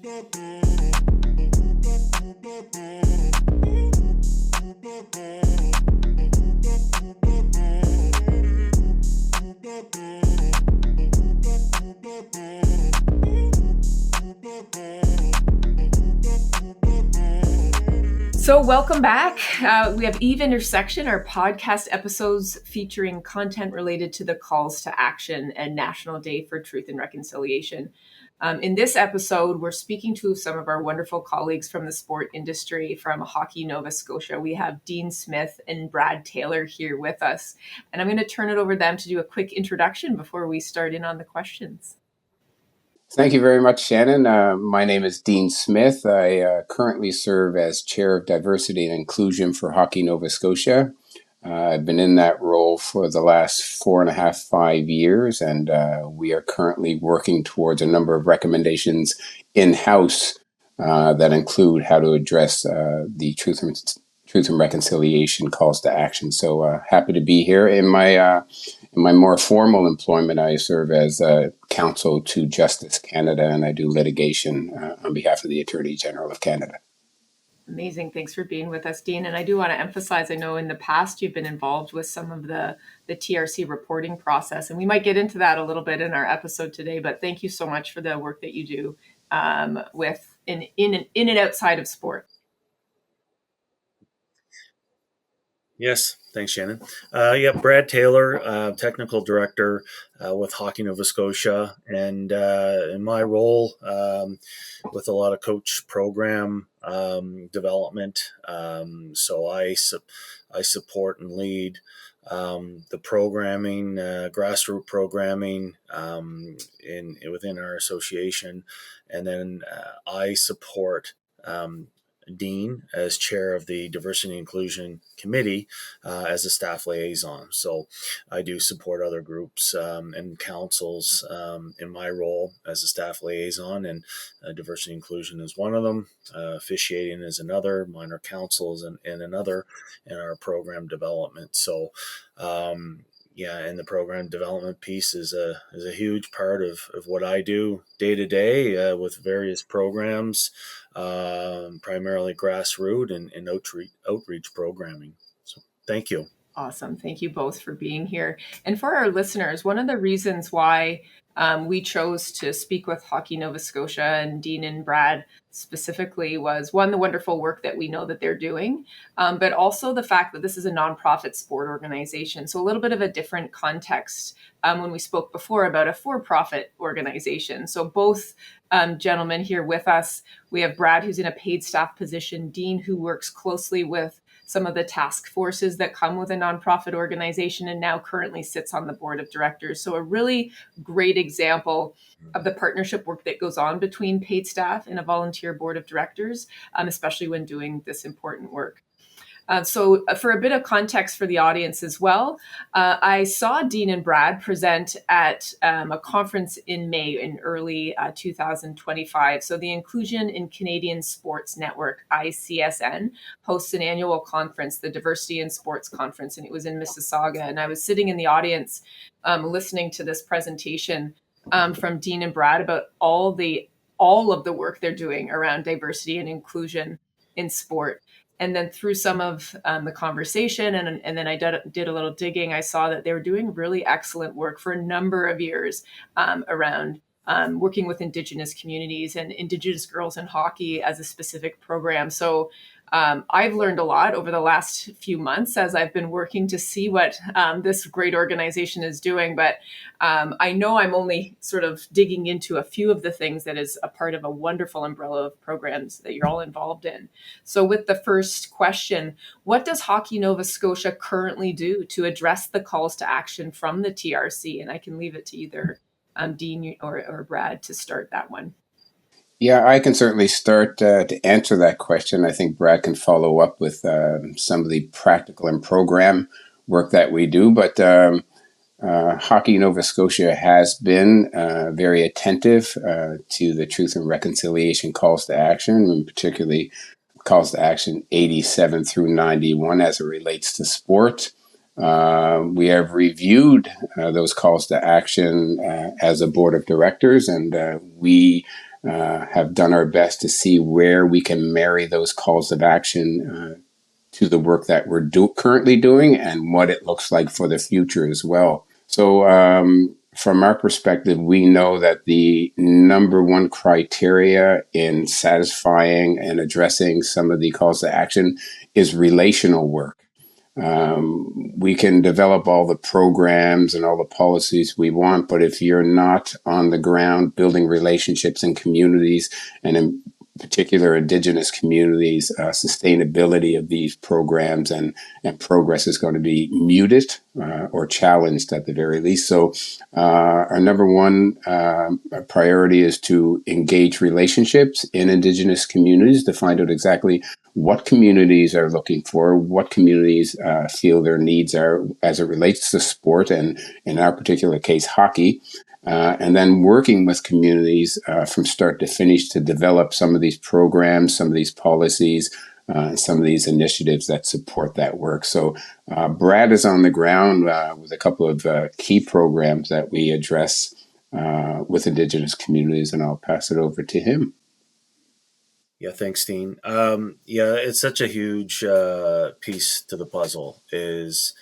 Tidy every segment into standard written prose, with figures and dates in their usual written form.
So welcome back. We have Eve Intersection, our podcast episodes featuring content related to the calls to action and National Day for Truth and Reconciliation. In this episode, we're speaking to some of our wonderful colleagues from the sport industry from Hockey Nova Scotia. We have Dean Smith and Brad Taylor here with us. And I'm going to turn it over to them to do a quick introduction before we start in on the questions. Thank you very much, Shannon. My name is Dean Smith. I currently serve as Chair of Diversity and Inclusion for Hockey Nova Scotia. I've been in that role for the last 5 years, and we are currently working towards a number of recommendations in-house that include how to address the Truth and Reconciliation calls to action. So happy to be here. In my more formal employment, I serve as counsel to Justice Canada, and I do litigation on behalf of the Attorney General of Canada. Amazing. Thanks for being with us, Dean. And I do want to emphasize, I know in the past you've been involved with some of the TRC reporting process, and we might get into that a little bit in our episode today, but thank you so much for the work that you do with in and outside of sport. Yes, thanks, Shannon. Brad Taylor, Technical Director with Hockey Nova Scotia, and in my role with a lot of coach program development. So I support and lead the programming, grassroots programming within our association, and then I support Dean as chair of the Diversity and Inclusion Committee as a staff liaison. So I do support other groups and councils in my role as a staff liaison, and diversity and inclusion is one of them. Officiating is another, minor councils and another, in our program development. So and the program development piece is a huge part of what I do day to day with various programs, primarily grassroots and outreach programming. So thank you. Awesome. Thank you both for being here. And for our listeners, one of the reasons why we chose to speak with Hockey Nova Scotia and Dean and Brad specifically was, one, the wonderful work that we know that they're doing, but also the fact that this is a nonprofit sport organization. So a little bit of a different context when we spoke before about a for-profit organization. So both gentlemen here with us, we have Brad, who's in a paid staff position, Dean, who works closely with some of the task forces that come with a nonprofit organization and now currently sits on the board of directors. So a really great example of the partnership work that goes on between paid staff and a volunteer board of directors, especially when doing this important work. So for a bit of context for the audience as well, I saw Dean and Brad present at a conference in May in early 2025. So the Inclusion in Canadian Sports Network, ICSN, hosts an annual conference, the Diversity in Sports Conference, and it was in Mississauga. And I was sitting in the audience listening to this presentation from Dean and Brad about all of the work they're doing around diversity and inclusion in sport. And then through some of the conversation, and then I did a little digging, I saw that they were doing really excellent work for a number of years around working with Indigenous communities and Indigenous girls in hockey as a specific program. So I've learned a lot over the last few months as I've been working to see what this great organization is doing. But I know I'm only sort of digging into a few of the things that is a part of a wonderful umbrella of programs that you're all involved in. So with the first question, what does Hockey Nova Scotia currently do to address the calls to action from the TRC? And I can leave it to either Dean or Brad to start that one. Yeah, I can certainly start to answer that question. I think Brad can follow up with some of the practical and program work that we do. But Hockey Nova Scotia has been very attentive to the Truth and Reconciliation calls to action, and particularly calls to action 87 through 91 as it relates to sport. We have reviewed those calls to action as a board of directors, and we have done our best to see where we can marry those calls of action to the work that we're currently doing and what it looks like for the future as well. So from our perspective, we know that the number one criteria in satisfying and addressing some of the calls to action is relational work. We can develop all the programs and all the policies we want, but if you're not on the ground building relationships in communities, and in particular Indigenous communities, sustainability of these programs and progress is going to be muted or challenged at the very least. So our number one priority is to engage relationships in Indigenous communities to find out exactly what communities are looking for, what communities feel their needs are as it relates to sport, and in our particular case, hockey. And then working with communities from start to finish to develop some of these programs, some of these policies, some of these initiatives that support that work. So Brad is on the ground with a couple of key programs that we address with Indigenous communities, and I'll pass it over to him. Yeah, thanks, Dean. Yeah, it's such a huge piece to the puzzle is,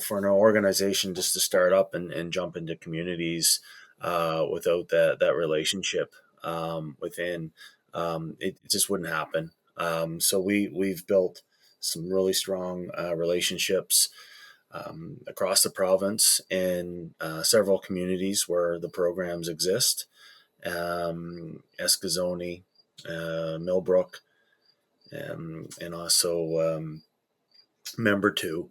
for an organization just to start up and jump into communities without that relationship within, it just wouldn't happen. So we've built some really strong relationships across the province in several communities where the programs exist. Eskazoni, Millbrook, and also Member 2,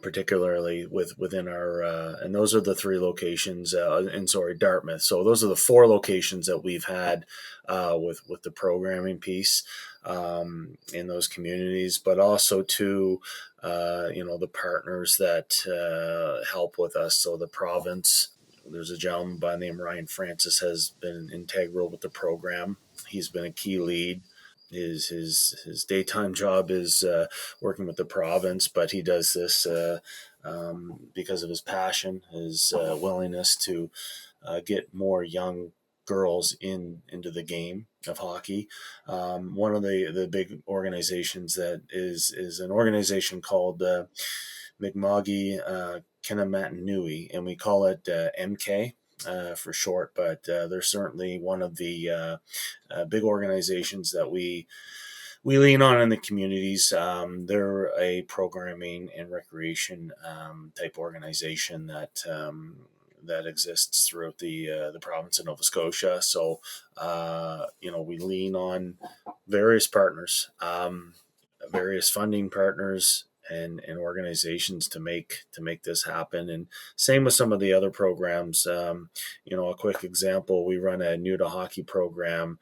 particularly within our, and those are the 3 locations, Dartmouth. So those are the 4 locations that we've had with the programming piece in those communities, but also to, the partners that help with us. So the province, there's a gentleman by the name of Ryan Francis has been integral with the program. He's been a key lead. His daytime job is working with the province, but he does this because of his passion, his willingness to get more young girls into the game of hockey. One of the big organizations that is an organization called Mi'kma'ki Kinamat-Nui, and we call it MK. For short, but they're certainly one of the big organizations that we lean on in the communities. They're a programming and recreation type organization that exists throughout the province of Nova Scotia. So we lean on various partners, various funding partners, and organizations to make this happen. And same with some of the other programs. A quick example: we run a new to hockey program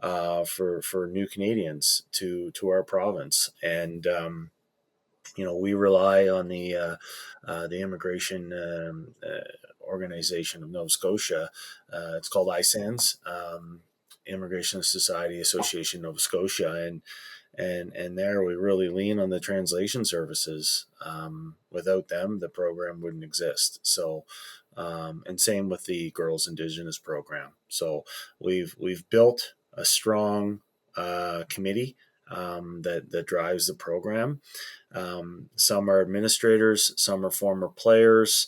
for new Canadians to our province, and we rely on the immigration organization of Nova Scotia. It's called ISANS, Immigration Society Association Nova Scotia, and there we really lean on the translation services. Without them, the program wouldn't exist. So, and same with the Girls Indigenous program. So we've built a strong committee that drives the program. Some are administrators, some are former players,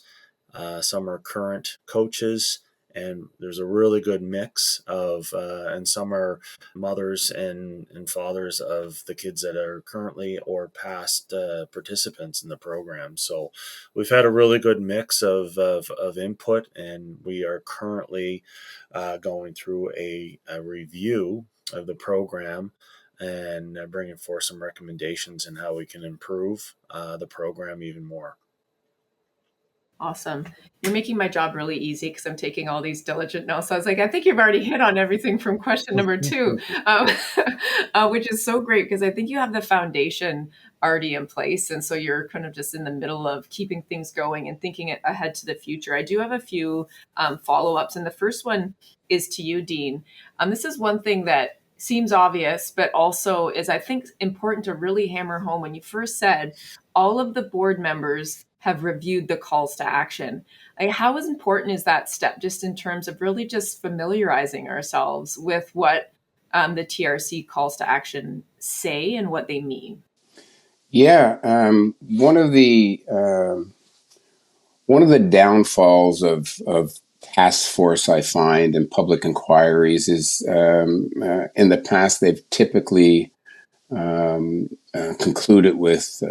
some are current coaches. And there's a really good mix of, and some are mothers and fathers of the kids that are currently or past participants in the program. So we've had a really good mix of input, and we are currently going through a review of the program and bringing forth some recommendations on how we can improve the program even more. Awesome. You're making my job really easy because I'm taking all these diligent notes. I was like, I think you've already hit on everything from question number 2, which is so great because I think you have the foundation already in place. And so you're kind of just in the middle of keeping things going and thinking ahead to the future. I do have a few follow-ups. And the first one is to you, Dean. This is one thing that seems obvious, but also is, I think, important to really hammer home. When you first said all of the board members have reviewed the calls to action. Like, how important is that step, just in terms of really just familiarizing ourselves with what the TRC calls to action say and what they mean? Yeah, one of the downfalls of task force, I find, in public inquiries is in the past they've typically concluded with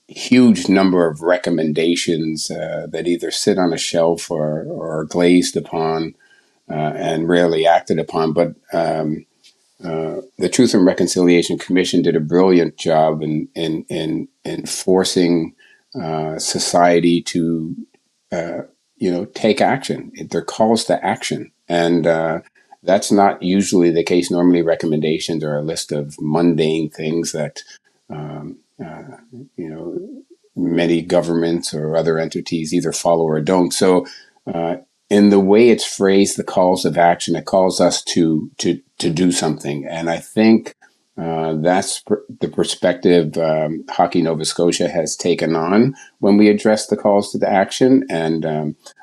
huge number of recommendations that either sit on a shelf or are glazed upon and rarely acted upon. But the Truth and Reconciliation Commission did a brilliant job in forcing society to take action. They're calls to action, and that's not usually the case. Normally, recommendations are a list of mundane things that many governments or other entities either follow or don't. So, in the way it's phrased, the calls of action, it calls us to do something, and I think that's the perspective Hockey Nova Scotia has taken on when we address the calls to the action.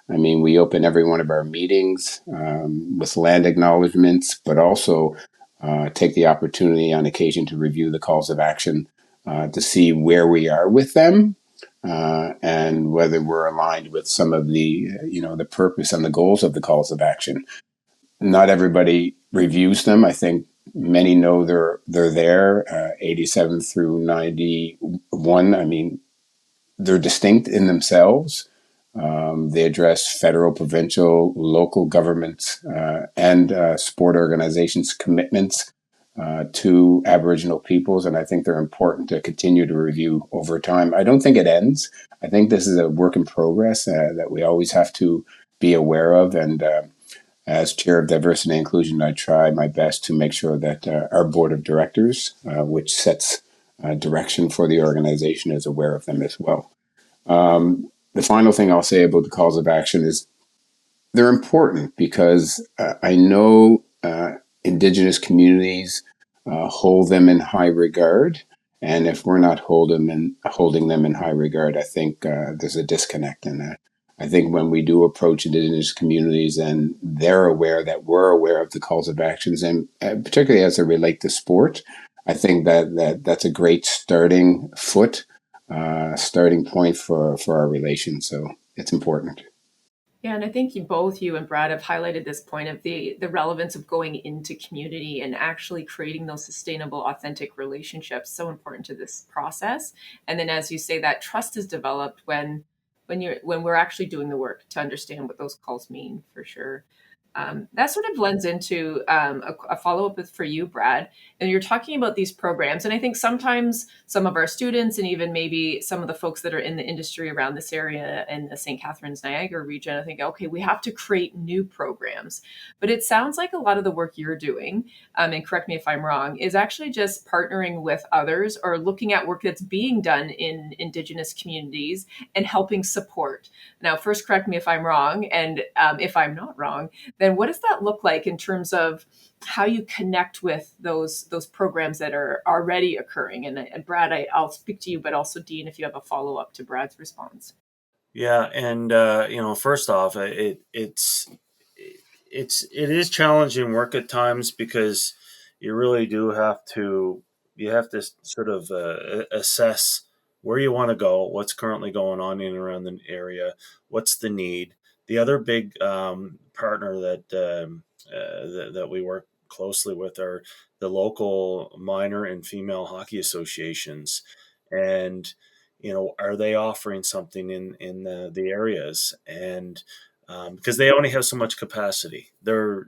And we open every one of our meetings with land acknowledgements, but also take the opportunity on occasion to review the calls of action to see where we are with them and whether we're aligned with some of the purpose and the goals of the calls of action. Not everybody reviews them. I think many know they're there. 87 through 91. They're distinct in themselves. They address federal, provincial, local governments and sport organizations' commitments to Aboriginal peoples, and I think they're important to continue to review over time. I don't think it ends. I think this is a work in progress that we always have to be aware of, and as Chair of Diversity and Inclusion, I try my best to make sure that our board of directors, which sets direction for the organization, is aware of them as well. The final thing I'll say about the calls of action is they're important because I know Indigenous communities hold them in high regard. And if we're not holding them in high regard, I think there's a disconnect in that. I think when we do approach Indigenous communities and they're aware that we're aware of the calls of actions, and particularly as they relate to sport, I think that's a great starting point for our relations. So it's important. Yeah, and I think you and Brad have highlighted this point of the relevance of going into community and actually creating those sustainable, authentic relationships. So important to this process. And then, as you say, that trust is developed when we're actually doing the work to understand what those calls mean, for sure. That sort of lends into a follow-up for you, Brad. And you're talking about these programs. And I think sometimes some of our students and even maybe some of the folks that are in the industry around this area in the St. Catharines, Niagara region, I think, okay, we have to create new programs. But it sounds like a lot of the work you're doing, and correct me if I'm wrong, is actually just partnering with others or looking at work that's being done in Indigenous communities and helping support. Now, first, correct me if I'm wrong. And if I'm not wrong, then what does that look like in terms of how you connect with those programs that are already occurring? And Brad, I'll speak to you, but also Dean, if you have a follow up to Brad's response. Yeah, and first off, it is challenging work at times because you really do have to sort of assess where you want to go, what's currently going on in and around the area, what's the need. The other big partner that we work closely with are the local minor and female hockey associations, and are they offering something in the areas, and because they only have so much capacity, they're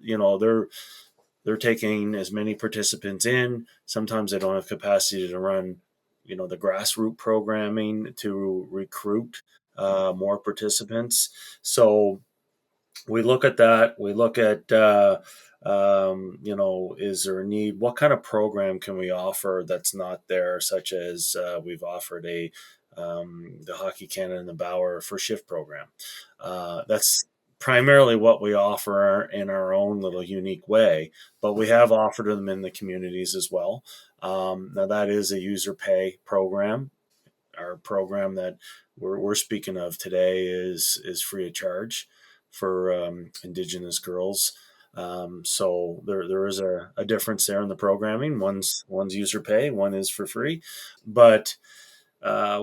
taking as many participants in. Sometimes they don't have capacity to run the grassroots programming to recruit more participants. So we look at that. We look at is there a need? What kind of program can we offer that's not there? Such as we've offered the Hockey Canada and the Bauer for Shift program. That's primarily what we offer in our own little unique way, but we have offered them in the communities as well. Now that is a user pay program. our program that we're speaking of today is free of charge for Indigenous girls. So there is a difference there in the programming. One's user pay, one is for free. But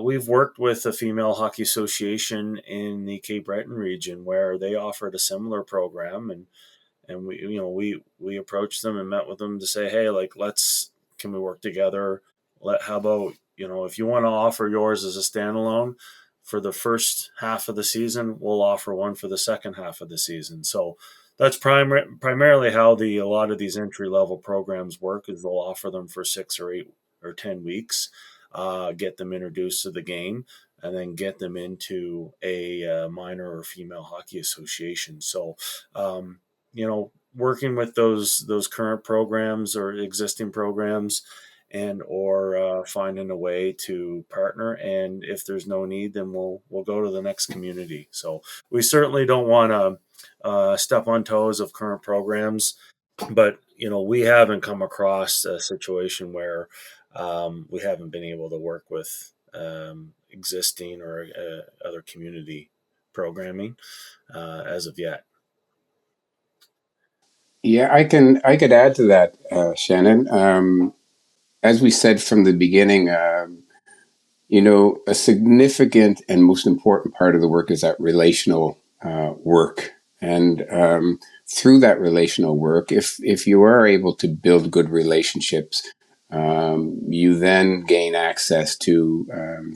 we've worked with a female hockey association in the Cape Breton region where they offered a similar program, and we approached them and met with them to say, hey, like, can we work together? How about, if you want to offer yours as a standalone for the first half of the season, we'll offer one for the second half of the season. So that's primarily how a lot of these entry level programs work, is they'll offer them for 6 or 8 or 10 weeks, get them introduced to the game, and then get them into a minor or female hockey association. So, working with those current programs or existing programs, and or finding a way to partner. And if there's no need, then we'll go to the next community. So we certainly don't want to step on toes of current programs, but we haven't come across a situation where we haven't been able to work with existing or other community programming as of yet. Yeah, I could add to that, Shannon. As we said from the beginning, a significant and most important part of the work is that relational work. And through that relational work, if you are able to build good relationships, you then gain access to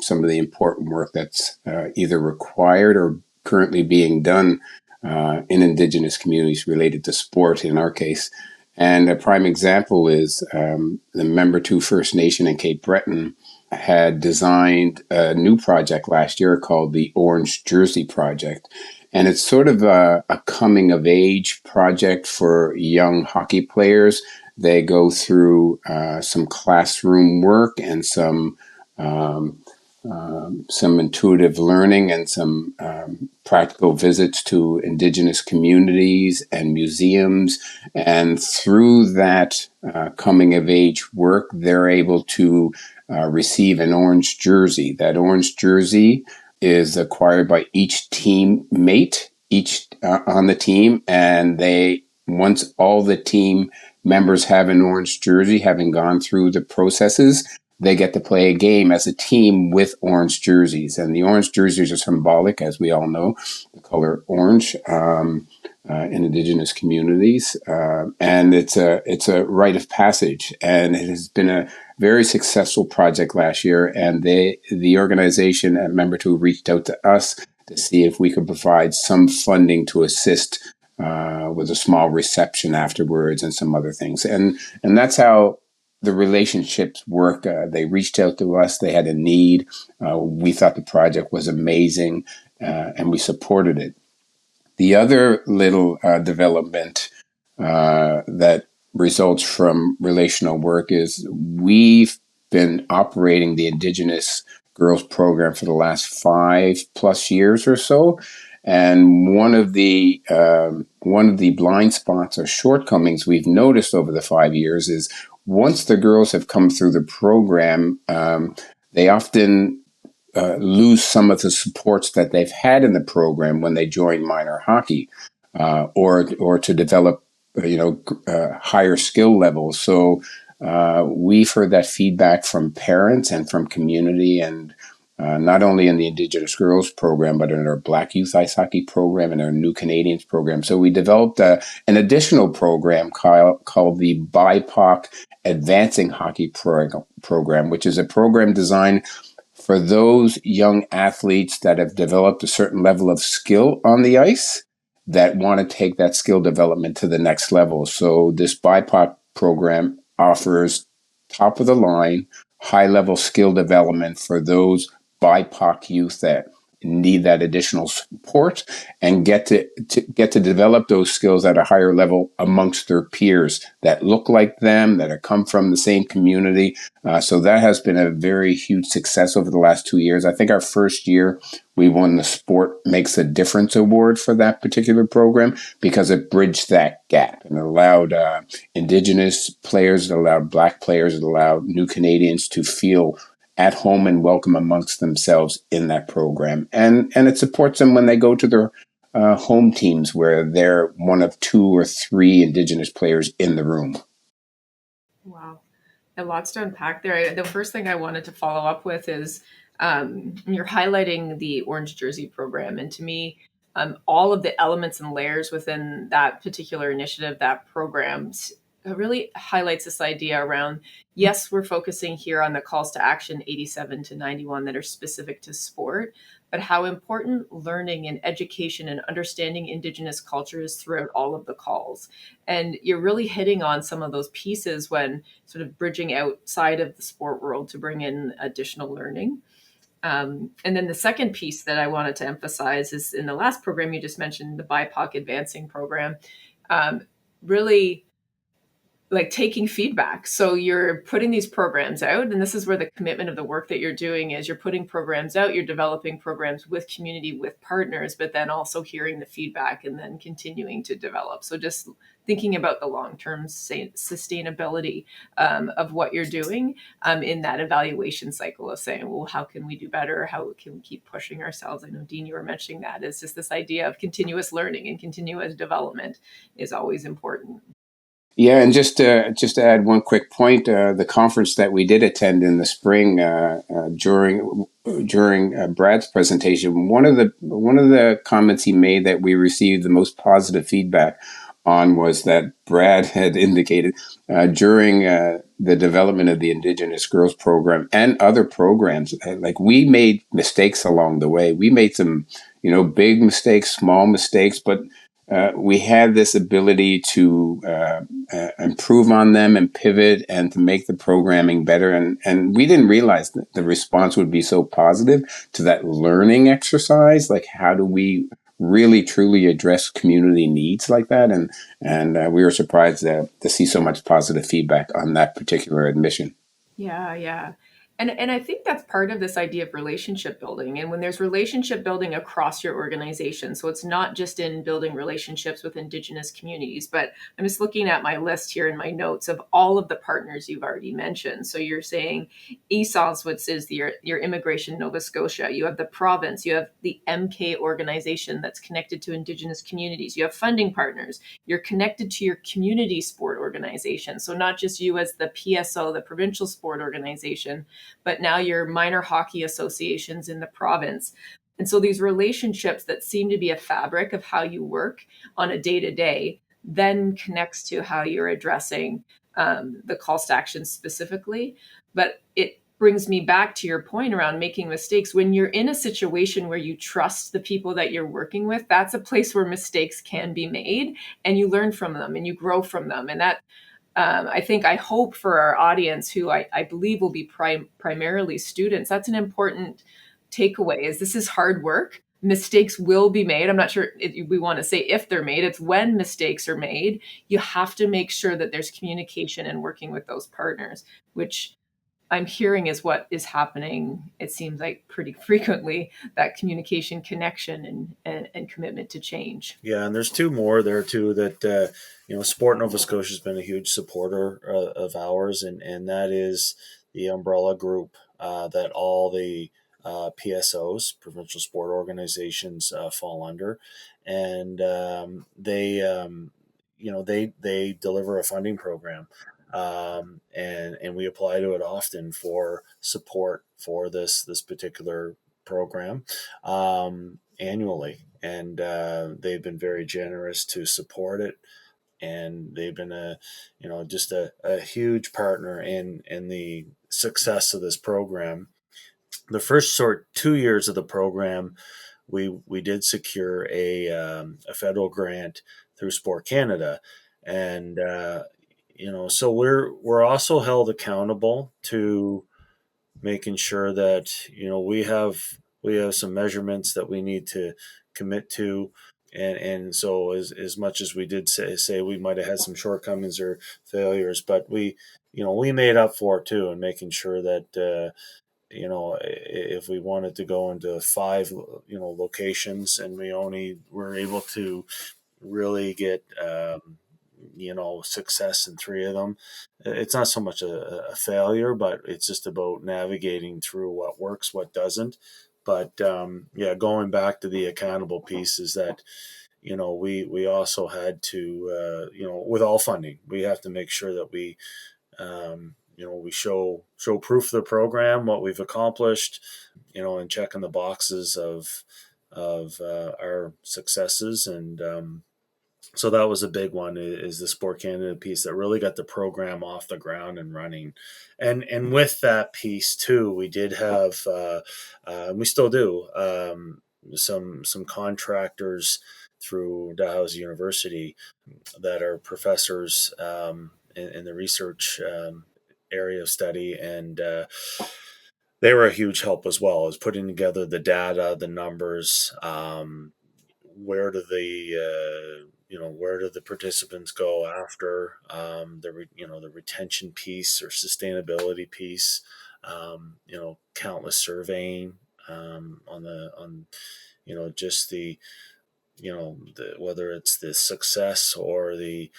some of the important work that's either required or currently being done in Indigenous communities related to sport, in our case. And a prime example is the Member 2 First Nation in Cape Breton had designed a new project last year called the Orange Jersey Project. And it's sort of a coming of age project for young hockey players. They go through some classroom work and some intuitive learning and some practical visits to Indigenous communities and museums. And through that coming of age work, they're able to receive an orange jersey. That orange jersey is acquired by each teammate, each on the team. And once all the team members have an orange jersey, having gone through the processes, they get to play a game as a team with orange jerseys. And the orange jerseys are symbolic, as we all know, the color orange in Indigenous communities. And it's a rite of passage. And it has been a very successful project last year. And the organization at Member 2 reached out to us to see if we could provide some funding to assist with a small reception afterwards and some other things. And that's how the relationships work. They reached out to us. They had a need. We thought the project was amazing, and we supported it. The other little development that results from relational work is we've been operating the Indigenous Girls Program for the last 5+ years or so. And one of the blind spots or shortcomings we've noticed over the 5 years is once the girls have come through the program, they often lose some of the supports that they've had in the program when they join minor hockey, or to develop, higher skill levels. So we've heard that feedback from parents and from community, and not only in the Indigenous Girls Program, but in our Black Youth Ice Hockey Program and our New Canadians Program. So we developed an additional program called the BIPOC Advancing Hockey Program, which is a program designed for those young athletes that have developed a certain level of skill on the ice that want to take that skill development to the next level. So this BIPOC program offers top of the line, high level skill development for those BIPOC youth that need that additional support and get to develop those skills at a higher level amongst their peers that look like them, that have come from the same community. So that has been a very huge success over the last 2 years. I think our first year we won the Sport Makes a Difference Award for that particular program because it bridged that gap and allowed Indigenous players, it allowed Black players, it allowed New Canadians to feel at home and welcome amongst themselves in that program. And it supports them when they go to their home teams where they're one of 2 or 3 Indigenous players in the room. Wow. And lots to unpack there. The first thing I wanted to follow up with is you're highlighting the Orange Jersey program. And to me, all of the elements and layers within that particular initiative, that program, really highlights this idea around, yes, we're focusing here on the calls to action 87 to 91 that are specific to sport, but how important learning and education and understanding Indigenous culture is throughout all of the calls. And you're really hitting on some of those pieces when sort of bridging outside of the sport world to bring in additional learning. And then the second piece that I wanted to emphasize is in the last program you just mentioned, the BIPOC Advancing program, really like taking feedback. So you're putting these programs out, and this is where the commitment of the work that you're doing is. You're putting programs out, you're developing programs with community, with partners, but then also hearing the feedback and then continuing to develop. So just thinking about the long-term sustainability of what you're doing in that evaluation cycle of saying, well, how can we do better? How can we keep pushing ourselves? I know, Dean, you were mentioning that. It's just this idea of continuous learning and continuous development is always important. Yeah, and just to add one quick point, the conference that we did attend in the spring during Brad's presentation, one of the comments he made that we received the most positive feedback on was that Brad had indicated during the development of the Indigenous Girls Program and other programs, like we made mistakes along the way. We made some, big mistakes, small mistakes, but we had this ability to improve on them and pivot and to make the programming better. And we didn't realize that the response would be so positive to that learning exercise. Like, how do we really truly address community needs like that? And we were surprised to see so much positive feedback on that particular admission. Yeah. And I think that's part of this idea of relationship building. And when there's relationship building across your organization, so it's not just in building relationships with Indigenous communities, but I'm just looking at my list here in my notes of all of the partners you've already mentioned. So you're saying ESOS, which is your Immigration Nova Scotia. You have the province. You have the MK organization that's connected to Indigenous communities. You have funding partners. You're connected to your community sport organization. So not just you as the PSO, the provincial sport organization, but now your minor hockey associations in the province. And so these relationships that seem to be a fabric of how you work on a day-to-day then connects to how you're addressing the calls to action specifically. But it brings me back to your point around making mistakes. When you're in a situation where you trust the people that you're working with, that's a place where mistakes can be made and you learn from them and you grow from them. And that I hope for our audience, who I believe will be primarily students, that's an important takeaway, is this is hard work. Mistakes will be made. I'm not sure if we want to say if they're made. It's when mistakes are made. You have to make sure that there's communication and working with those partners, which I'm hearing is what is happening. It seems like pretty frequently, that communication, connection, and commitment to change. Yeah, and there's 2 more there too that Sport Nova Scotia has been a huge supporter of ours, and that is the umbrella group that all the PSOs, provincial sport organizations, fall under, and they deliver a funding program. And we apply to it often for support for this particular program annually, and they've been very generous to support it, and they've been just a huge partner in the success of this program. The first 2 years of the program, we did secure a federal grant through Sport Canada, and so we're also held accountable to making sure that we have some measurements that we need to commit to, and so as much as we did say we might have had some shortcomings or failures, but we made up for it too, and making sure that if we wanted to go into 5 locations and we only were able to really get success in 3 of them. It's not so much a failure, but it's just about navigating through what works, what doesn't. But going back to the accountable piece is that, we also had to, with all funding, we have to make sure that we, we show proof of the program, what we've accomplished, and checking the boxes of our successes. And so that was a big one, is the Sport Canada piece that really got the program off the ground and running. And with that piece too, we did have, we still do, some contractors through Dalhousie University that are professors in the research area of study, and they were a huge help as well, as putting together the data, the numbers, where do the participants go after the retention piece or sustainability piece, countless surveying on just the whether it's the success or the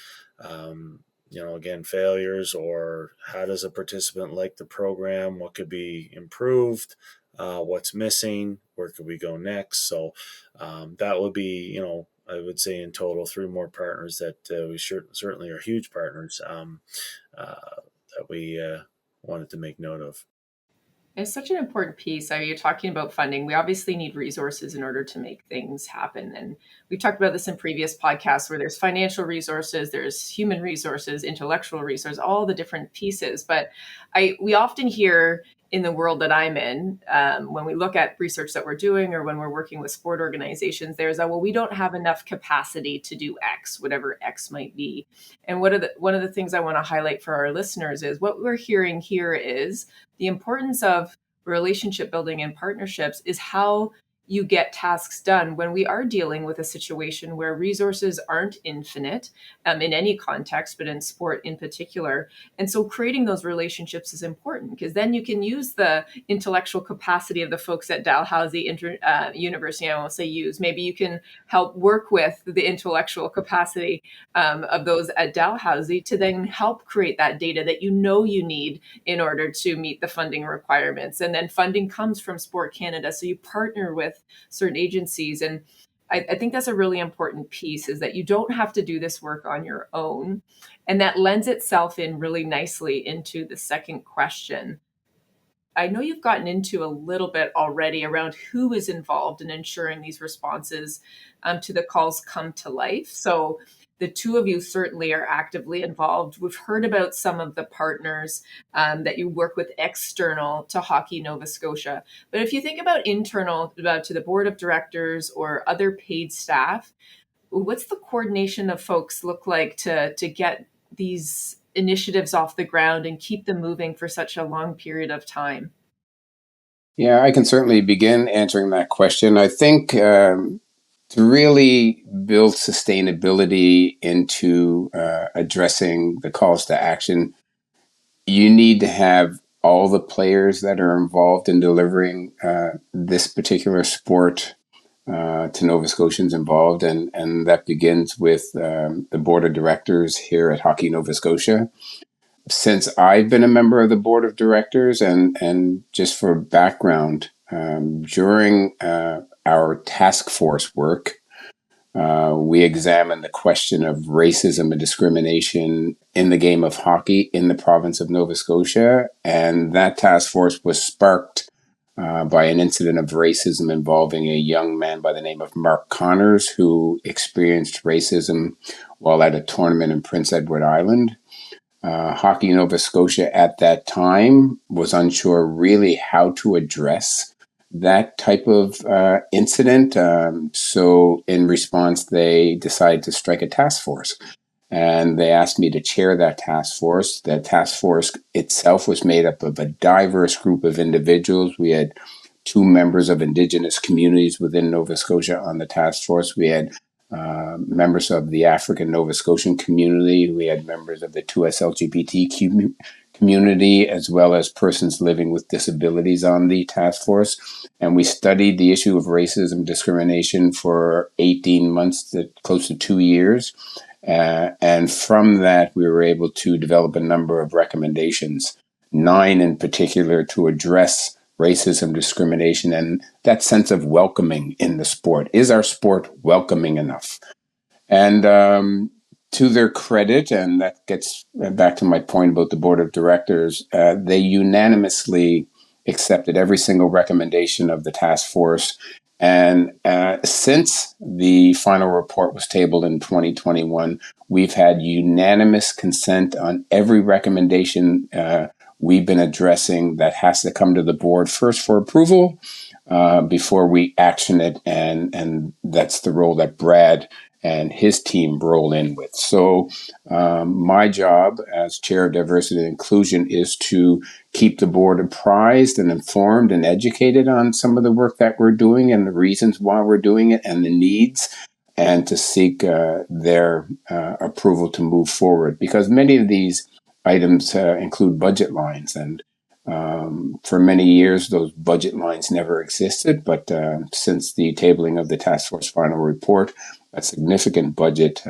again, failures, or how does a participant like the program, what could be improved, what's missing, where could we go next. So that would be, I would say in total 3 more partners that we certainly are huge partners that we wanted to make note of. It's such an important piece. You're talking about funding. We obviously need resources in order to make things happen. And we've talked about this in previous podcasts, where there's financial resources, there's human resources, intellectual resources, all the different pieces. But we often hear in the world that I'm in, when we look at research that we're doing or when we're working with sport organizations, there's we don't have enough capacity to do X, whatever X might be. And one of the things I want to highlight for our listeners is what we're hearing here is the importance of relationship building and partnerships is how you get tasks done when we are dealing with a situation where resources aren't infinite in any context, but in sport in particular. And so creating those relationships is important, because then you can use the intellectual capacity of the folks at Dalhousie University. I won't say use, maybe you can help work with the intellectual capacity of those at Dalhousie to then help create that data that you need in order to meet the funding requirements. And then funding comes from Sport Canada. So you partner with certain agencies. And I think that's a really important piece, is that you don't have to do this work on your own. And that lends itself in really nicely into the second question. I know you've gotten into a little bit already around who is involved in ensuring these responses to the calls come to life. So the 2 of you certainly are actively involved. We've heard about some of the partners that you work with external to Hockey Nova Scotia. But if you think about internal to the board of directors or other paid staff, what's the coordination of folks look like to get these initiatives off the ground and keep them moving for such a long period of time? Yeah, I can certainly begin answering that question. I think to really build sustainability into addressing the calls to action, you need to have all the players that are involved in delivering this particular sport to Nova Scotians involved. And that begins with the board of directors here at Hockey Nova Scotia. Since I've been a member of the board of directors, and just for background, during our task force work, we examined the question of racism and discrimination in the game of hockey in the province of Nova Scotia. And that task force was sparked by an incident of racism involving a young man by the name of Marc Connors, who experienced racism while at a tournament in Prince Edward Island. Hockey Nova Scotia at that time was unsure really how to address that type of incident. So in response, they decided to strike a task force. And they asked me to chair that task force. The task force itself was made up of a diverse group of individuals. We had 2 members of Indigenous communities within Nova Scotia on the task force. We had members of the African Nova Scotian community. We had members of the 2S LGBT community, as well as persons living with disabilities on the task force. And we studied the issue of racism discrimination for 18 months, to close to 2 years. And from that, we were able to develop a number of recommendations, 9 in particular, to address racism, discrimination, and that sense of welcoming in the sport. Is our sport welcoming enough? And to their credit, and that gets back to my point about the board of directors, they unanimously accepted every single recommendation of the task force. And since the final report was tabled in 2021, we've had unanimous consent on every recommendation we've been addressing that has to come to the board first for approval before we action it. And that's the role that Brad and his team roll in with. So my job as chair of diversity and inclusion is to keep the board apprised and informed and educated on some of the work that we're doing and the reasons why we're doing it and the needs, and to seek their approval to move forward. Because many of these items include budget lines, and for many years those budget lines never existed, but since the tabling of the task force final report, a significant budget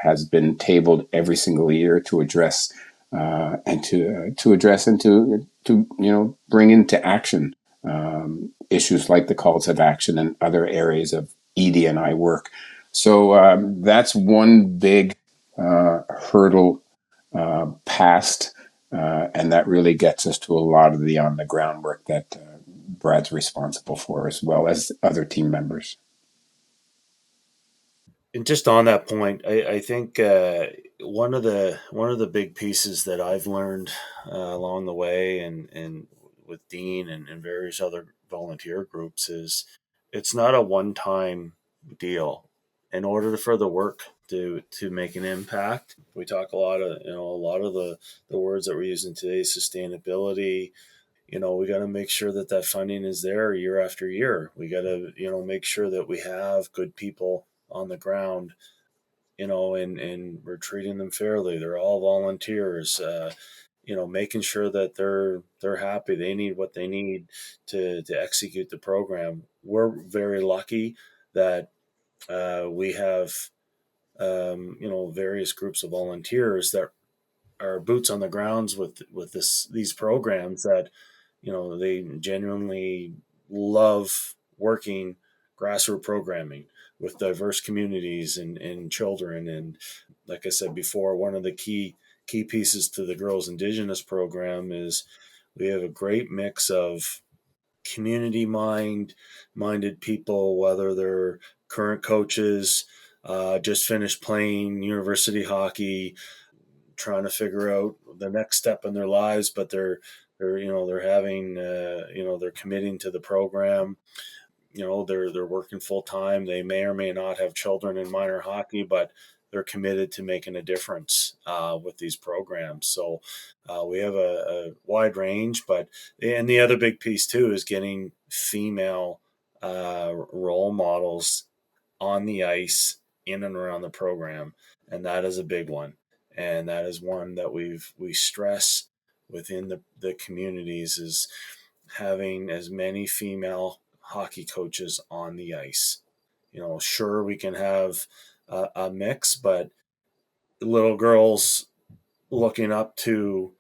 has been tabled every single year to address and to bring into action issues like the calls of action and other areas of ED&I work. So that's one big hurdle passed, and that really gets us to a lot of the on the ground work that Brad's responsible for, as well as other team members. And just on that point, I think one of the big pieces that I've learned along the way, and with Dean and various other volunteer groups, is it's not a one-time deal. In order for the work to make an impact, we talk a lot of the words that we're using today, sustainability. We got to make sure that funding is there year after year. We got to make sure that we have good people on the ground, and we're treating them fairly. They're all volunteers, making sure that they're happy. They need what they need to execute the program. We're very lucky that we have, various groups of volunteers that are boots on the grounds with these programs that, they genuinely love working grassroots programming with diverse communities and children. And like I said before, one of the key pieces to the Girls Indigenous program is we have a great mix of community minded people, whether they're current coaches, just finished playing university hockey, trying to figure out the next step in their lives, but they're having they're committing to the program. They're working full time. They may or may not have children in minor hockey, but they're committed to making a difference with these programs. So we have a wide range, and the other big piece too is getting female role models on the ice in and around the program, and that is a big one. And that is one that we stress within the communities, is having as many female hockey coaches on the ice. Sure, we can have a mix, but little girls looking up to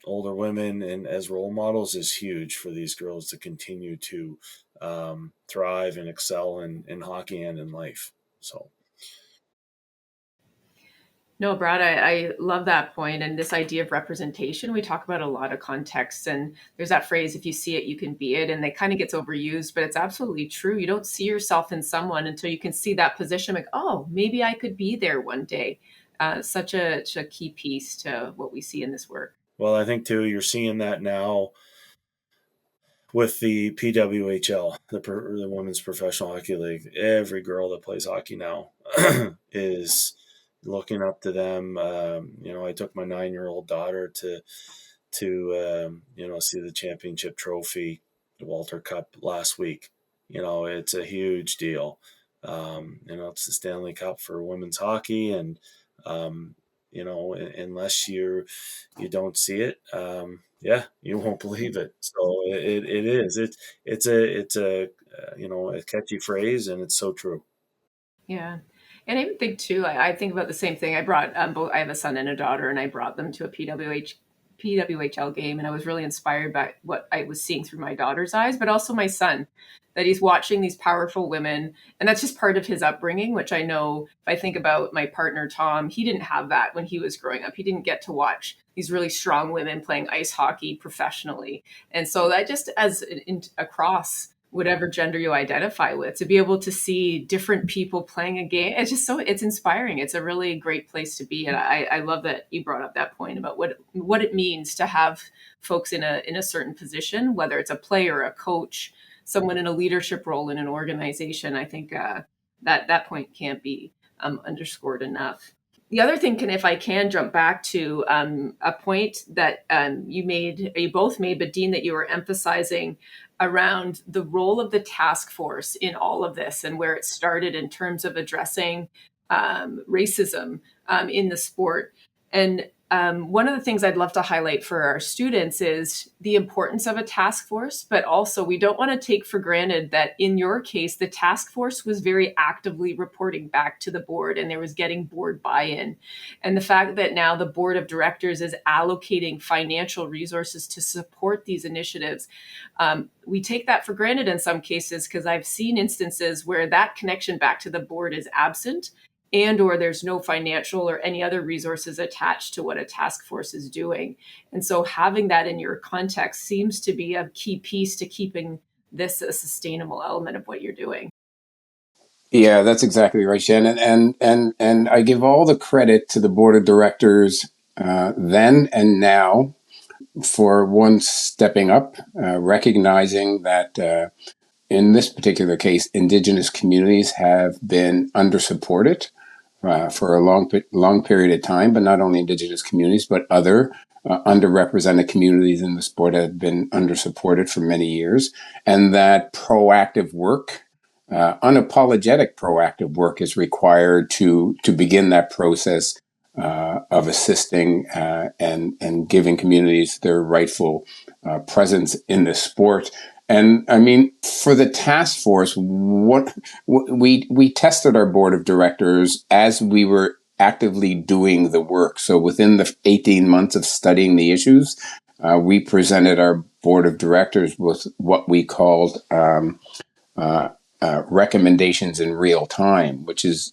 older women and as role models is huge for these girls to continue to thrive and excel in hockey and in life. So. No, Brad, I love that point. And this idea of representation, we talk about a lot of contexts. And there's that phrase, if you see it, you can be it. And it kind of gets overused, but it's absolutely true. You don't see yourself in someone until you can see that position, like, oh, maybe I could be there one day. Such a key piece to what we see in this work. Well, I think, too, you're seeing that now with the PWHL, the Women's Professional Hockey League. Every girl that plays hockey now is looking up to them. I took my 9-year-old daughter to see the championship trophy, the Walter Cup last week. It's a huge deal. It's the Stanley Cup for women's hockey, and unless you don't see it, you won't believe it. So it is. It's a a catchy phrase, and it's so true. Yeah. And I even think too, I think about the same thing. I brought both, I have a son and a daughter, and I brought them to a PWHL game, and I was really inspired by what I was seeing through my daughter's eyes, but also my son, that he's watching these powerful women. And that's just part of his upbringing, which I know if I think about my partner, Tom, he didn't have that when he was growing up. He didn't get to watch these really strong women playing ice hockey professionally. And so that just across whatever gender you identify with, to be able to see different people playing a game, it's inspiring. It's a really great place to be. And I love that you brought up that point about what it means to have folks in a certain position, whether it's a player, a coach, someone in a leadership role in an organization. I think that point can't be underscored enough. The other thing, if I can jump back to a point that you both made, but Dean, that you were emphasizing around the role of the task force in all of this and where it started in terms of addressing racism in the sport. And one of the things I'd love to highlight for our students is the importance of a task force, but also we don't want to take for granted that in your case, the task force was very actively reporting back to the board and there was getting board buy-in. And the fact that now the board of directors is allocating financial resources to support these initiatives, we take that for granted in some cases, because I've seen instances where that connection back to the board is absent, and or there's no financial or any other resources attached to what a task force is doing. And so having that in your context seems to be a key piece to keeping this a sustainable element of what you're doing. Yeah, that's exactly right, Shannon. And I give all the credit to the board of directors then and now for one stepping up, recognizing that in this particular case, Indigenous communities have been undersupported for a long period of time, but not only Indigenous communities, but other underrepresented communities in the sport have been undersupported for many years. And that proactive work, unapologetic proactive work, is required to begin that process of assisting and giving communities their rightful presence in the sport. And I mean, for the task force, what we tested our board of directors as we were actively doing the work. So within the 18 months of studying the issues, we presented our board of directors with what we called recommendations in real time, which is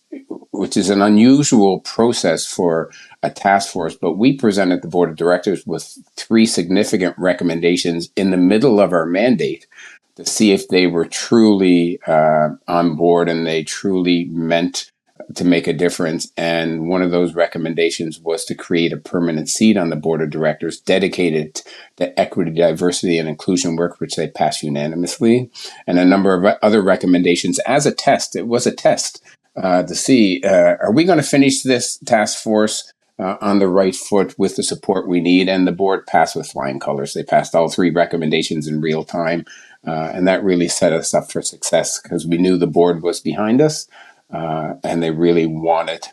an unusual process for a task force. But we presented the board of directors with 3 significant recommendations in the middle of our mandate to see if they were truly on board and they truly meant to make a difference. And one of those recommendations was to create a permanent seat on the board of directors dedicated to equity, diversity, and inclusion work, which they passed unanimously, and a number of other recommendations as a test. It was a test to see, are we going to finish this task force on the right foot with the support we need? And the board passed with flying colors. They passed all 3 recommendations in real time. And that really set us up for success because we knew the board was behind us. And they really wanted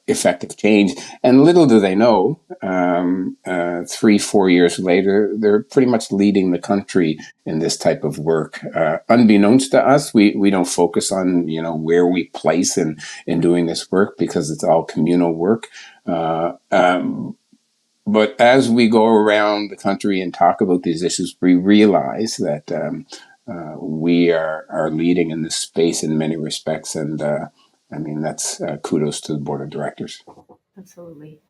effective change. And little do they know, 3-4 years later, they're pretty much leading the country in this type of work. Unbeknownst to us, we don't focus on where we place in doing this work because it's all communal work. But as we go around the country and talk about these issues, we realize that we are leading in this space in many respects. And I mean, that's kudos to the board of directors. Absolutely.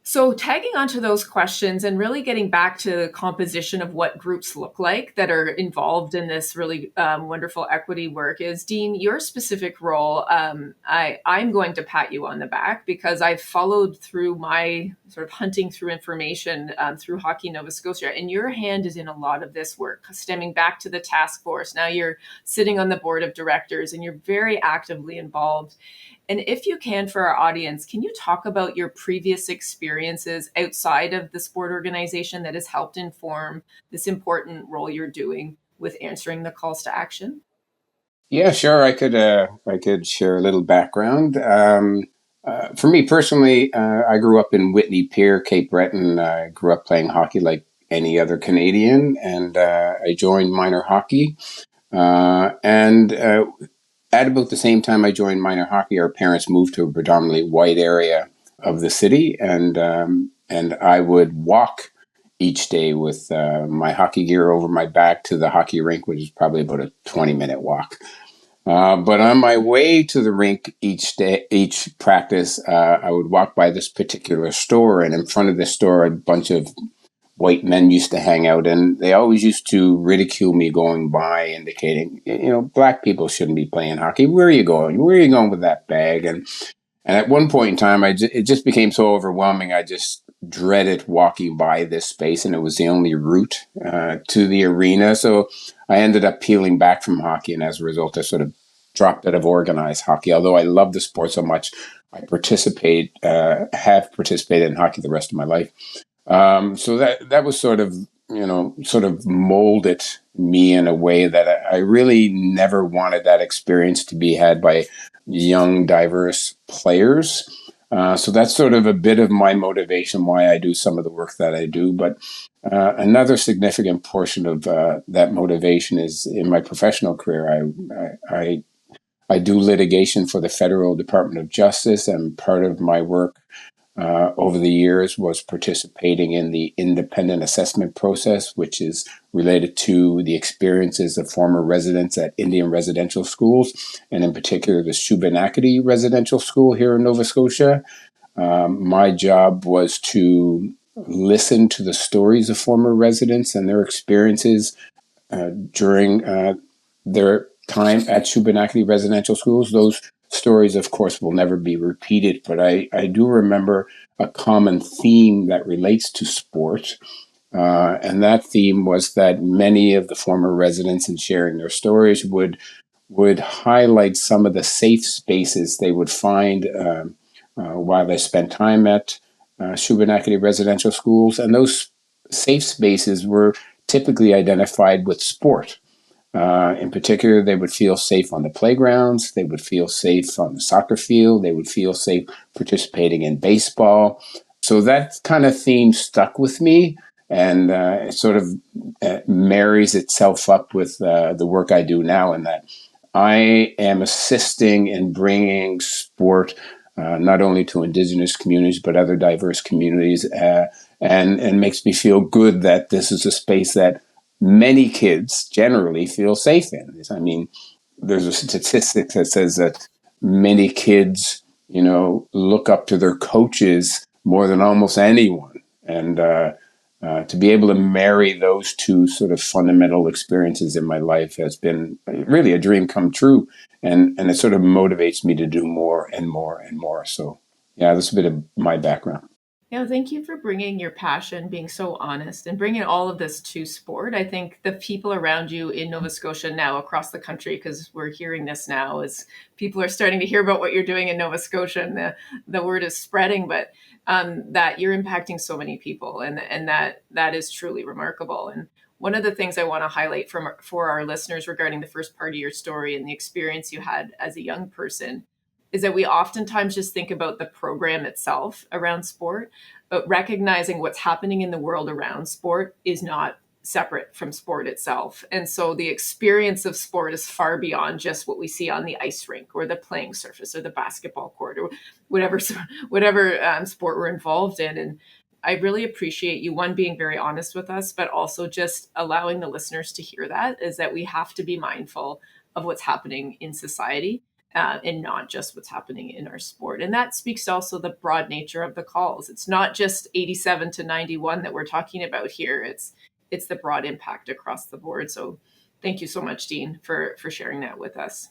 So tagging onto those questions and really getting back to the composition of what groups look like that are involved in this really wonderful equity work is, Dean, your specific role. I'm going to pat you on the back because I've followed through my sort of hunting through information through Hockey Nova Scotia, and your hand is in a lot of this work, stemming back to the task force. Now you're sitting on the board of directors and you're very actively involved. And if you can, for our audience, can you talk about your previous experiences outside of the sport organization that has helped inform this important role you're doing with answering the calls to action? Yeah, sure. I could share a little background. For me personally, I grew up in Whitney Pier, Cape Breton. I grew up playing hockey like any other Canadian, and I joined minor hockey. And At about the same time I joined minor hockey, our parents moved to a predominantly white area of the city, and I would walk each day with my hockey gear over my back to the hockey rink, which is probably about a 20-minute walk. But on my way to the rink each day, each practice, I would walk by this particular store, and in front of the store, a bunch of white men used to hang out, and they always used to ridicule me going by, indicating, black people shouldn't be playing hockey. Where are you going? Where are you going with that bag? And at one point in time, it just became so overwhelming. I just dreaded walking by this space, and it was the only route to the arena. So I ended up peeling back from hockey, and as a result, I sort of dropped out of organized hockey. Although I love the sport so much, have participated in hockey the rest of my life. So that was sort of molded me in a way that I really never wanted that experience to be had by young, diverse players. So that's sort of a bit of my motivation why I do some of the work that I do. But another significant portion of that motivation is in my professional career. I do litigation for the Federal Department of Justice, and part of my work over the years was participating in the independent assessment process, which is related to the experiences of former residents at Indian residential schools, and in particular the Shubenacadie Residential School here in Nova Scotia. My job was to listen to the stories of former residents and their experiences during their time at Shubenacadie Residential Schools. Those stories, of course, will never be repeated, but I do remember a common theme that relates to sport. And that theme was that many of the former residents, in sharing their stories, would highlight some of the safe spaces they would find while they spent time at Shubenacadie Residential Schools. And those safe spaces were typically identified with sport. In particular, they would feel safe on the playgrounds. They would feel safe on the soccer field. They would feel safe participating in baseball. So that kind of theme stuck with me, and it sort of marries itself up with the work I do now, in that I am assisting in bringing sport not only to Indigenous communities, but other diverse communities, and makes me feel good that this is a space that many kids generally feel safe in. I mean, there's a statistic that says that many kids, look up to their coaches more than almost anyone. And to be able to marry those two sort of fundamental experiences in my life has been really a dream come true. And it sort of motivates me to do more and more and more. So, yeah, that's a bit of my background. Yeah, thank you for bringing your passion, being so honest, and bringing all of this to sport. I think the people around you in Nova Scotia now, across the country, because we're hearing this now, as people are starting to hear about what you're doing in Nova Scotia, and the word is spreading, but that you're impacting so many people, and that is truly remarkable. And one of the things I want to highlight for our listeners regarding the first part of your story and the experience you had as a young person is that we oftentimes just think about the program itself around sport, but recognizing what's happening in the world around sport is not separate from sport itself. And so the experience of sport is far beyond just what we see on the ice rink or the playing surface or the basketball court or whatever sport we're involved in. And I really appreciate you, one, being very honest with us, but also just allowing the listeners to hear that, is that we have to be mindful of what's happening in society. And not just what's happening in our sport. And that speaks to also the broad nature of the calls. It's not just 87 to 91 that we're talking about here. It's the broad impact across the board. So thank you so much, Dean, for sharing that with us.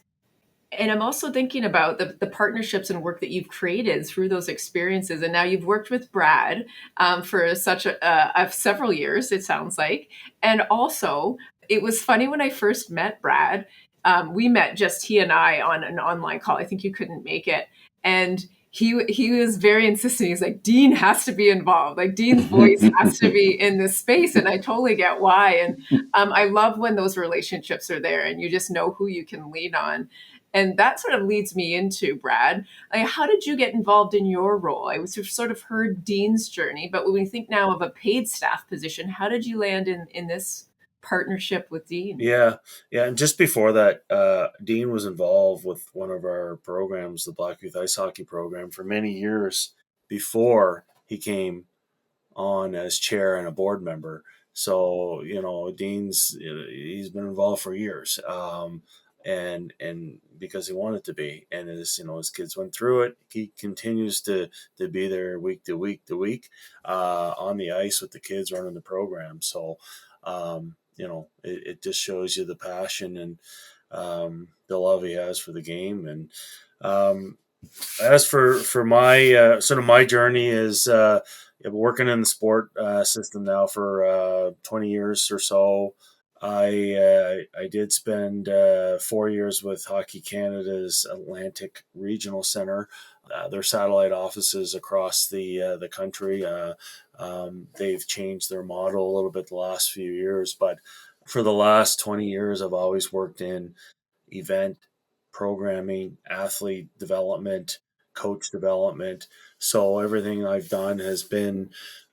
And I'm also thinking about the partnerships and work that you've created through those experiences. And now you've worked with Brad for such several years, it sounds like. And also, it was funny when I first met Brad. We met, just he and I, on an online call. I think you couldn't make it. And he was very insistent. He's like, Dean has to be involved. Like Dean's voice has to be in this space. And I totally get why. And I love when those relationships are there and you just know who you can lean on. And that sort of leads me into Brad. Like, how did you get involved in your role? I was sort of heard Dean's journey, but when we think now of a paid staff position, how did you land in this partnership with Dean? Yeah. And just before that, Dean was involved with one of our programs, the Black Youth Ice Hockey program, for many years before he came on as chair and a board member. So, he's been involved for years. And because he wanted to be, and his kids went through it, he continues to be there week to week on the ice with the kids running the program. So it just shows you the passion and the love he has for the game. And as for my sort of my journey is working in the sport system now for 20 years or so. I did spend 4 years with Hockey Canada's Atlantic Regional Center. Their satellite offices across the country. They've changed their model a little bit the last few years, but for the last 20 years, I've always worked in event programming, athlete development, coach development. So everything I've done has been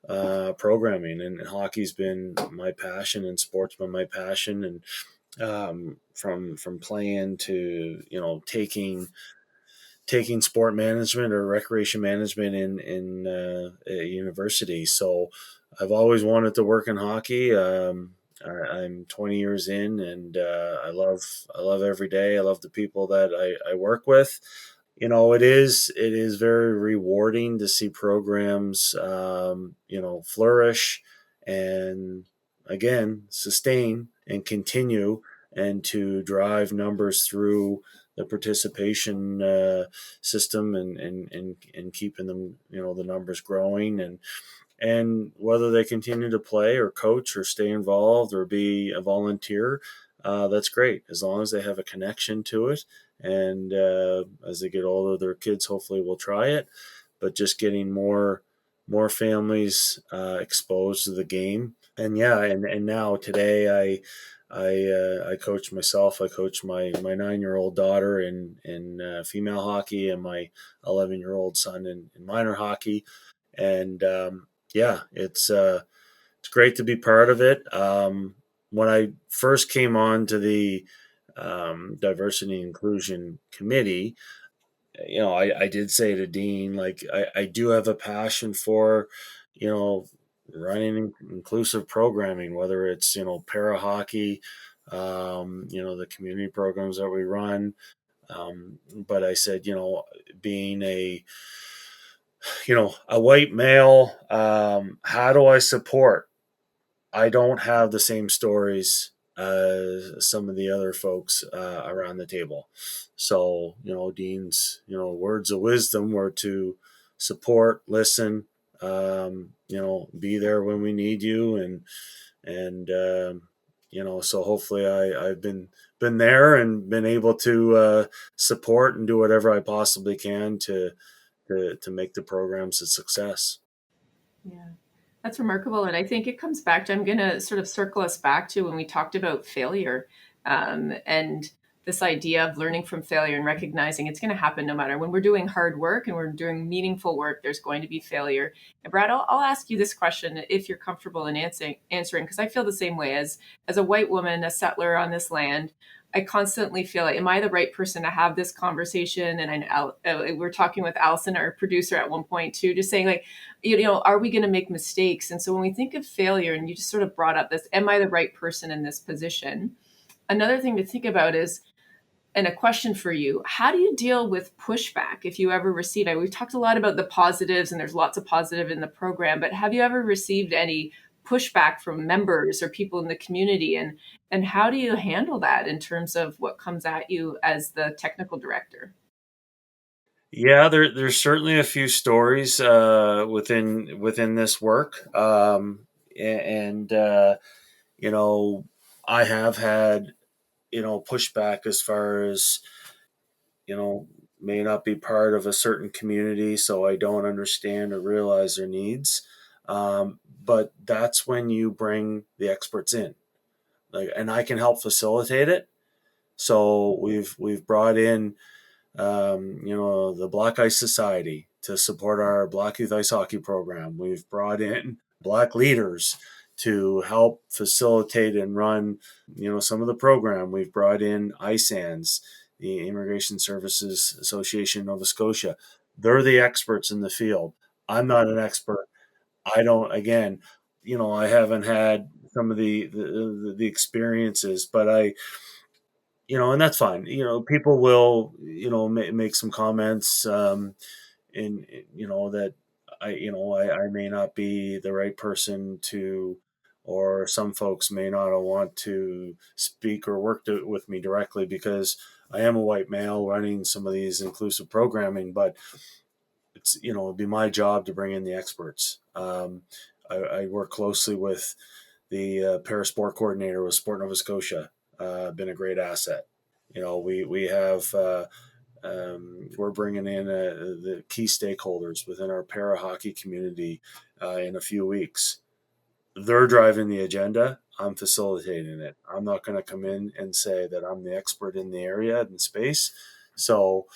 programming, and hockey's been my passion, and sport's been my passion. And from playing to taking sport management or recreation management in a university. So I've always wanted to work in hockey. I'm 20 years in, and I love every day. I love the people that I work with. It is very rewarding to see programs, flourish and again sustain and continue, and to drive numbers through the participation system and keeping them, the numbers growing, and whether they continue to play or coach or stay involved or be a volunteer, that's great as long as they have a connection to it. And as they get older, their kids hopefully will try it. But just getting more families exposed to the game. And and now today I coach myself. I coach my 9-year-old daughter in female hockey and my 11-year-old son in minor hockey. And it's great to be part of it. When I first came on to the diversity and inclusion committee, I did say to Dean, like, I do have a passion for, running inclusive programming, whether it's, para hockey, the community programs that we run. But I said, being a white male, how do I support? I don't have the same stories as some of the other folks around the table. So, Dean's, words of wisdom were to support, listen, be there when we need you. And so hopefully I've been there and been able to support and do whatever I possibly can to make the programs a success. Yeah, that's remarkable. And I think it comes back to, I'm going to sort of circle us back to when we talked about failure, and this idea of learning from failure and recognizing it's going to happen no matter. When we're doing hard work and we're doing meaningful work, there's going to be failure. And Brad, I'll ask you this question if you're comfortable in answering, because I feel the same way as a white woman, a settler on this land. I constantly feel like, am I the right person to have this conversation? And we're talking with Allison, our producer, at one point too, just saying like, are we going to make mistakes? And so when we think of failure, and you just sort of brought up this, am I the right person in this position? Another thing to think about is, and a question for you, how do you deal with pushback if you ever receive it? We've talked a lot about the positives, and there's lots of positive in the program, but have you ever received any pushback from members or people in the community, and how do you handle that in terms of what comes at you as the technical director? Yeah, there's certainly a few stories within this work, and I have had pushback as far as may not be part of a certain community, so I don't understand or realize their needs. But that's when you bring the experts in, and I can help facilitate it. So we've brought in, the Black Ice Society to support our Black Youth Ice Hockey program. We've brought in Black leaders to help facilitate and run, some of the program. We've brought in ISANS, the Immigration Services Association Nova Scotia. They're the experts in the field. I'm not an expert. I don't, again, I haven't had some of the experiences, but and that's fine. People will, make some comments, in, that I may not be the right person to, or some folks may not want to speak or work with me directly because I am a white male running some of these inclusive programming, but it's, it'd be my job to bring in the experts. I work closely with the parasport coordinator with Sport Nova Scotia. Been a great asset. We have, we're bringing in the key stakeholders within our para hockey community in a few weeks. They're driving the agenda. I'm facilitating it. I'm not going to come in and say that I'm the expert in the area and space. So,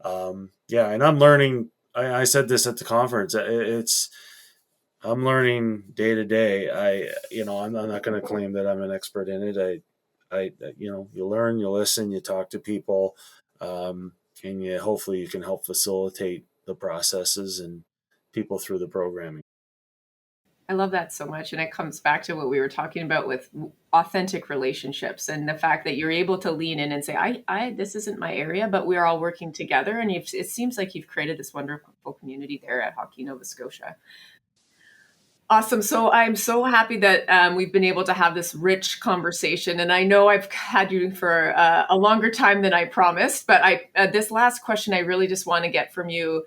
and I'm learning. I said this at the conference. I'm learning day to day. I'm not going to claim that I'm an expert in it. You learn, you listen, you talk to people, and hopefully you can help facilitate the processes and people through the programming. I love that so much. And it comes back to what we were talking about with authentic relationships and the fact that you're able to lean in and say, I this isn't my area, but we're all working together. And it seems like you've created this wonderful community there at Hockey Nova Scotia. Awesome. So I'm so happy that we've been able to have this rich conversation. And I know I've had you for a longer time than I promised, but this last question I really just want to get from you,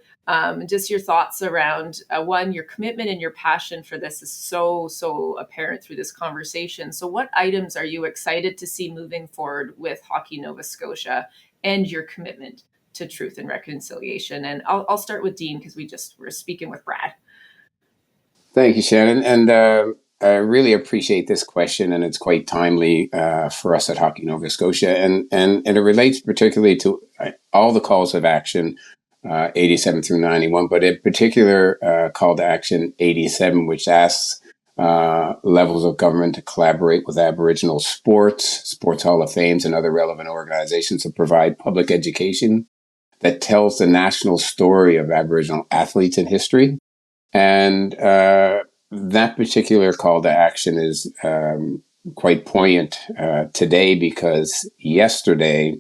just your thoughts around, one, your commitment and your passion for this is so apparent through this conversation. So what items are you excited to see moving forward with Hockey Nova Scotia and your commitment to truth and reconciliation? And I'll start with Dean because we're speaking with Brad. Thank you, Shannon. And I really appreciate this question, and it's quite timely for us at Hockey Nova Scotia. And it relates particularly to all the calls of action, 87 through 91, but in particular, call to action 87, which asks levels of government to collaborate with Aboriginal sports Hall of Fames, and other relevant organizations to provide public education that tells the national story of Aboriginal athletes in history. And that particular call to action is quite poignant today because yesterday,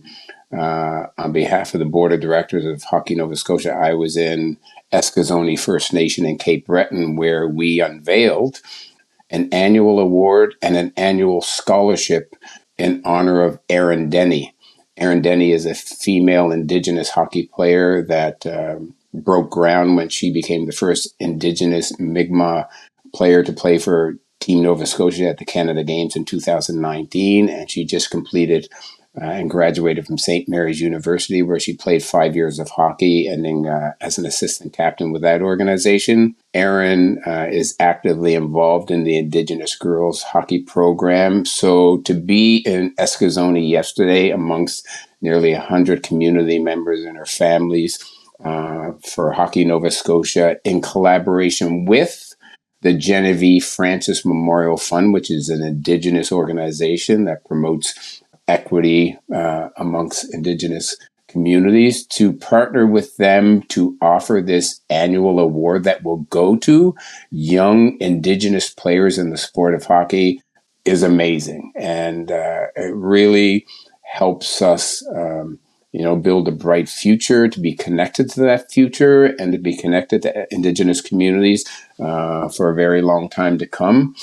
on behalf of the board of directors of Hockey Nova Scotia, I was in Eskizoni First Nation in Cape Breton, where we unveiled an annual award and an annual scholarship in honor of Erin Denny. Erin Denny is a female Indigenous hockey player that broke ground when she became the first Indigenous Mi'kmaq player to play for Team Nova Scotia at the Canada Games in 2019. And she just completed and graduated from St. Mary's University, where she played 5 years of hockey, ending as an assistant captain with that organization. Erin is actively involved in the Indigenous girls hockey program. So to be in Eskizoni yesterday amongst nearly 100 community members and their families for Hockey Nova Scotia, in collaboration with the Genevieve Francis Memorial Fund, which is an Indigenous organization that promotes equity amongst Indigenous communities, to partner with them to offer this annual award that will go to young Indigenous players in the sport of hockey is amazing. And it really helps us build a bright future, to be connected to that future and to be connected to Indigenous communities for a very long time to come.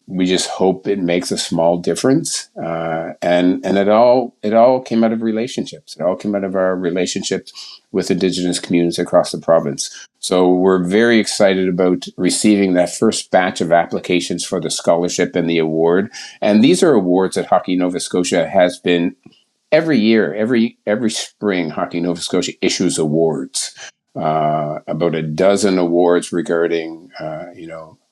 We just hope it makes a small difference. And it all came out of relationships. It all came out of our relationships with Indigenous communities across the province. So we're very excited about receiving that first batch of applications for the scholarship and the award. And these are awards that Hockey Nova Scotia has been every year, every spring, Hockey Nova Scotia issues awards. About a dozen awards regarding,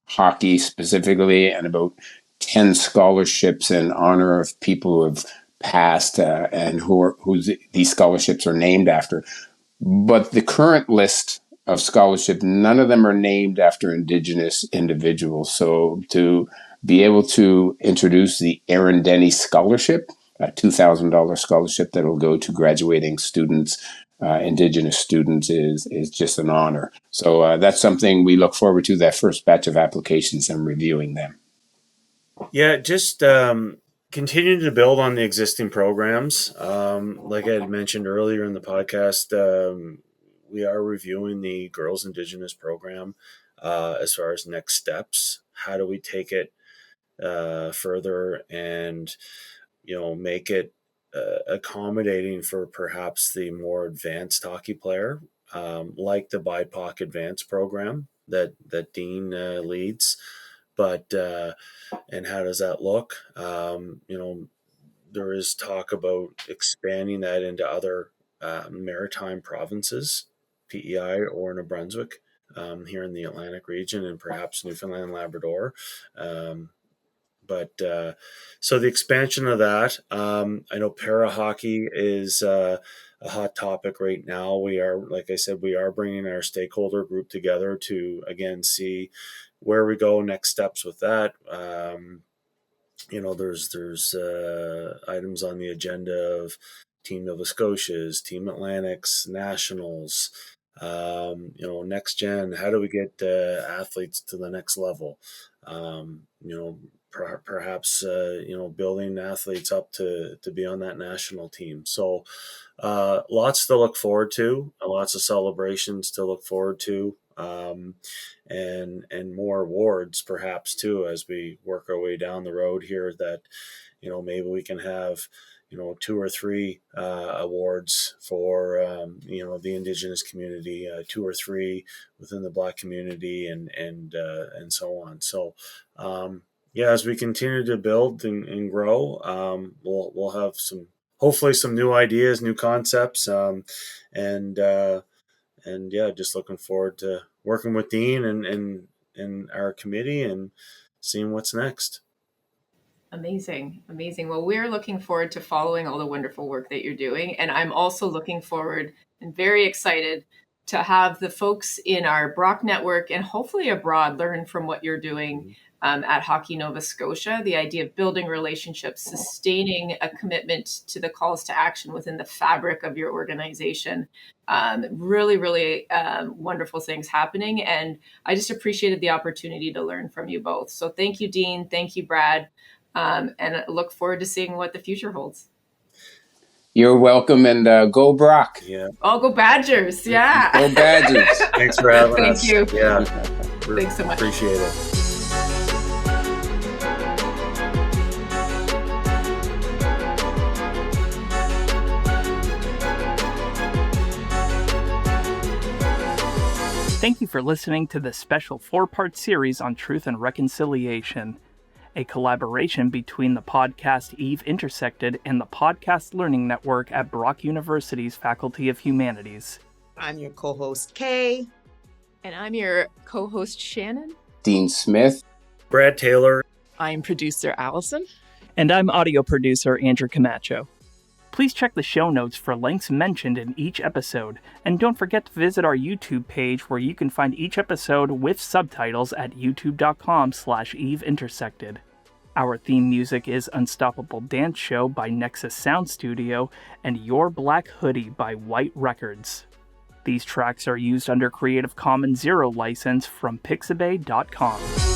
hockey specifically, and about 10 scholarships in honor of people who have passed and who these scholarships are named after. But the current list of scholarships, none of them are named after Indigenous individuals. So to be able to introduce the Aaron Denny Scholarship, a $2,000 scholarship that will go to graduating students, Indigenous students, is just an honor. So that's something we look forward to, that first batch of applications and reviewing them. Yeah, just continuing to build on the existing programs. Like I had mentioned earlier in the podcast, we are reviewing the Girls Indigenous program as far as next steps. How do we take it further and, make it accommodating for perhaps the more advanced hockey player, like the BIPOC Advanced program that Dean leads. But and how does that look? There is talk about expanding that into other maritime provinces, PEI or New Brunswick, here in the Atlantic region, and perhaps Newfoundland and Labrador. So the expansion of that, I know para hockey is a hot topic right now. We are, like I said, bringing our stakeholder group together to, again, see where we go, next steps with that. There's items on the agenda of Team Nova Scotia's, Team Atlantic's, Nationals, next gen. How do we get athletes to the next level? Perhaps building athletes up to be on that national team. So lots to look forward to, lots of celebrations to look forward to, and more awards perhaps too, as we work our way down the road here, that maybe we can have 2 or 3 awards for the Indigenous community, 2 or 3 within the Black community, and so on. So as we continue to build and grow, we'll have hopefully some new ideas, new concepts, and just looking forward to working with Dean and our committee and seeing what's next. Amazing. Well, we're looking forward to following all the wonderful work that you're doing. And I'm also looking forward and very excited to have the folks in our Brock network and hopefully abroad learn from what you're doing at Hockey Nova Scotia. The idea of building relationships, sustaining a commitment to the calls to action within the fabric of your organization. Really, really wonderful things happening. And I just appreciated the opportunity to learn from you both. So thank you, Dean. Thank you, Brad. And I look forward to seeing what the future holds. You're welcome, and go Brock. Yeah. Oh, go Badgers. Yeah. Go Badgers. Thanks for having us. Thank you. Yeah. Thanks so much. Appreciate it. Thank you for listening to this special 4-part series on truth and reconciliation, a collaboration between the podcast Eve Intersected and the Podcast Learning Network at Brock University's Faculty of Humanities. I'm your co-host, Kay. And I'm your co-host, Shannon. Dean Smith. Brad Taylor. I'm producer, Allison. And I'm audio producer, Andrew Camacho. Please check the show notes for links mentioned in each episode, and don't forget to visit our YouTube page where you can find each episode with subtitles at youtube.com/eveintersected. Our theme music is Unstoppable Dance Show by Nexus Sound Studio and Your Black Hoodie by White Records. These tracks are used under Creative Commons Zero license from Pixabay.com.